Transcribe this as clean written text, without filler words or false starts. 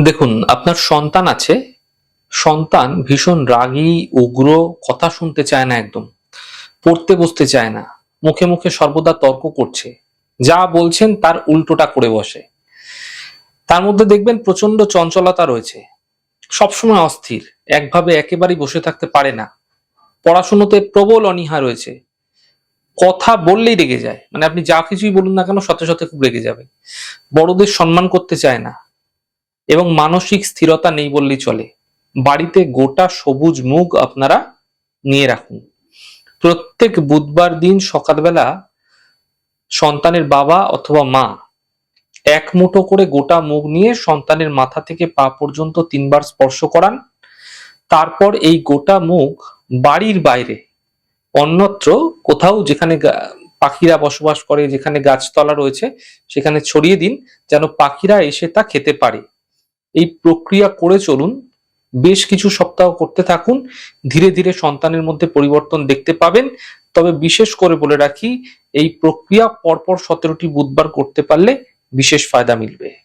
দেখুন, আপনার সন্তান আছে। সন্তান ভীষণ রাগী, উগ্র, কথা শুনতে চায় না একদম। পড়তে বসতে চায় না। মুখে মুখে সর্বদা তর্ক করছে। যা বলছেন তার উল্টোটা করে বসে। তার মধ্যে দেখবেন প্রচন্ড চঞ্চলতা রয়েছে। সবসময় অস্থির। একভাবে একেবারেই বসে থাকতে পারে না। পড়াশুনোতে প্রবল অনীহা রয়েছে। কথা বললেই রেগে যায়। মানে আপনি যা কিছুই বলুন না কেন সাথে সাথে খুব রেগে যাবে। বড়দের সম্মান করতে চায় না এবং মানসিক স্থিরতা নেই বললেই চলে। বাড়িতে গোটা সবুজ মুগ আপনারা নিয়ে রাখুন। প্রত্যেক বুধবার দিন সকালবেলা সন্তানের বাবা অথবা মা এক মুঠো করে গোটা মুগ নিয়ে সন্তানের মাথা থেকে পা পর্যন্ত ৩ বার স্পর্শ করান। তারপর এই গোটা মুগ বাড়ির বাইরে অন্যত্র কোথাও যেখানে পাখিরা বসবাস করে, যেখানে গাছতলা রয়েছে সেখানে ছড়িয়ে দিন, যেন পাখিরা এসে তা খেতে পারে। এই প্রক্রিয়া করে চলুন। বেশ কিছু সপ্তাহ করতে থাকুন। ধীরে ধীরে সন্তানের মধ্যে পরিবর্তন দেখতে পাবেন। তবে বিশেষ করে বলে রাখি, এই প্রক্রিয়া পরপর ১৭টি বুধবার করতে পারলে বিশেষ ফায়দা মিলবে।